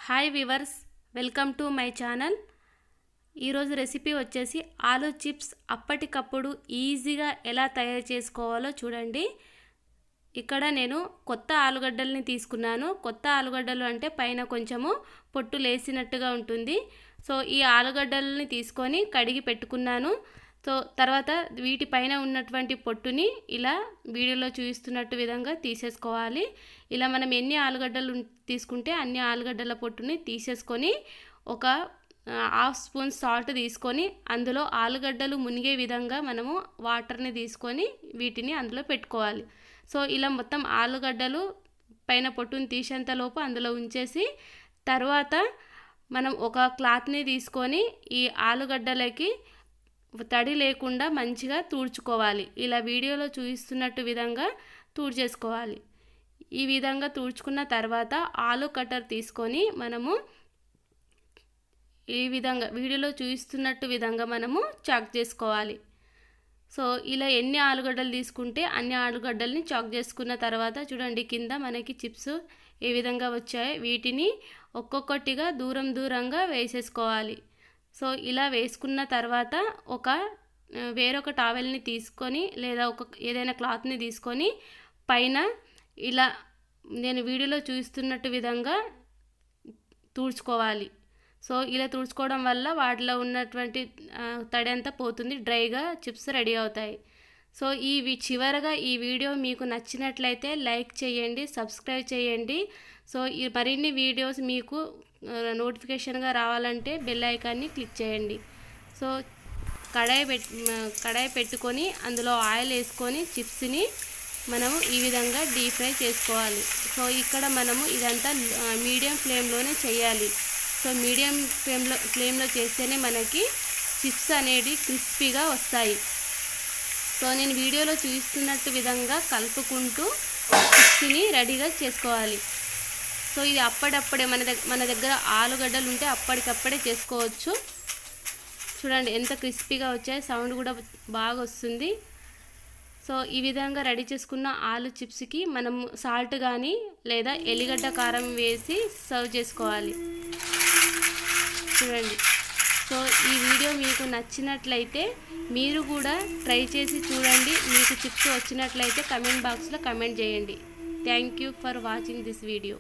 Hi viewers, welcome to my channel. ఈరోజు recipe వచ్చేసి aloo chips అప్పటికప్పుడు ఈజీగా ఎలా తయారు చేసుకోవాలో చూడండి. ఇక్కడ నేను కొత్త ఆలుగడ్డల్ని తీసుకున్నాను. కొత్త ఆలుగడ్డలు అంటే పైన కొంచెము పొట్టు లేసినట్టుగా ఉంటుంది. సో ఈ ఆలుగడ్డల్ని తీసుకొని కడిగి పెట్టుకున్నాను. సో తర్వాత వీటిపైన ఉన్నటువంటి పొట్టుని ఇలా వీడియోలో చూపిస్తున్నట్టు విధంగా తీసేసుకోవాలి. ఇలా మనం ఎన్ని ఆలుగడ్డలు తీసుకుంటే అన్ని ఆలుగడ్డల పొట్టుని తీసేసుకొని ఒక హాఫ్ స్పూన్ సాల్ట్ తీసుకొని అందులో ఆలుగడ్డలు మునిగే విధంగా మనము వాటర్ని తీసుకొని వీటిని అందులో పెట్టుకోవాలి. సో ఇలా మొత్తం ఆలుగడ్డలు పైన పొట్టుని తీసేంతలోపు అందులో ఉంచేసి తర్వాత మనం ఒక క్లాత్ని తీసుకొని ఈ ఆలుగడ్డలకి తడి లేకుండా మంచిగా తుడుచుకోవాలి. ఇలా వీడియోలో చూపిస్తున్నట్టు విధంగా తుడిచేసుకోవాలి. ఈ విధంగా తుడుచుకున్న తర్వాత ఆలు కటర్ తీసుకొని మనము ఈ విధంగా వీడియోలో చూపిస్తున్నట్టు విధంగా మనము చాక్ చేసుకోవాలి. సో ఇలా ఎన్ని ఆలుగడ్డలు తీసుకుంటే అన్ని ఆలుగడ్డల్ని చాక్ చేసుకున్న తర్వాత చూడండి కింద మనకి చిప్స్ ఏ విధంగా వచ్చాయో వీటిని ఒక్కొక్కటిగా దూరంగా వేసేసుకోవాలి. సో ఇలా వేసుకున్న తర్వాత వేరొక టవల్ని తీసుకొని లేదా ఏదైనా క్లాత్ని తీసుకొని పైన ఇలా నేను వీడియోలో చూపిస్తున్నట్టు విధంగా తుడుచుకోవాలి. సో ఇలా తుడుచుకోవడం వల్ల వాటిలో ఉన్నటువంటి తడి అంతా పోతుంది, డ్రైగా చిప్స్ రెడీ అవుతాయి. సో చివరగా ఈ వీడియో మీకు నచ్చినట్లయితే లైక్ చేయండి, సబ్స్క్రైబ్ చేయండి. సో ఈ మరిన్ని వీడియోస్ మీకు నోటిఫికేషన్గా రావాలంటే బెల్ ఐకాన్ని క్లిక్ చేయండి. సో కడాయి పెట్టుకొని అందులో ఆయిల్ వేసుకొని చిప్స్ని మనము ఈ విధంగా డీప్ ఫ్రై చేసుకోవాలి. సో ఇక్కడ మనము ఇదంతా మీడియం ఫ్లేమ్లోనే చేయాలి. సో మీడియం ఫ్లేమ్లో చేస్తేనే మనకి చిప్స్ అనేవి క్రిస్పీగా వస్తాయి. సో నేను వీడియోలో చూపిస్తున్నట్టు విధంగా కలుపుకుంటూ చిప్స్ని రెడీగా చేసుకోవాలి. సో ఇది అప్పుడప్పుడే మన దగ్గర ఆలుగడ్డలు ఉంటే అప్పటికప్పుడే చేసుకోవచ్చు. చూడండి ఎంత క్రిస్పీగా వచ్చాయి, సౌండ్ కూడా బాగా వస్తుంది. సో ఈ విధంగా రెడీ చేసుకున్న ఆలు చిప్స్కి మనం సాల్ట్ కానీ లేదా ఎల్లిగడ్డ కారం వేసి సర్వ్ చేసుకోవాలి. చూడండి. సో ఈ వీడియో మీకు నచ్చినట్లయితే మీరు కూడా ట్రై చేసి చూడండి. మీకు చిప్స్ వచ్చినట్లయితే కమెంట్ బాక్స్లో కమెంట్ చేయండి. Thank you for watching this video.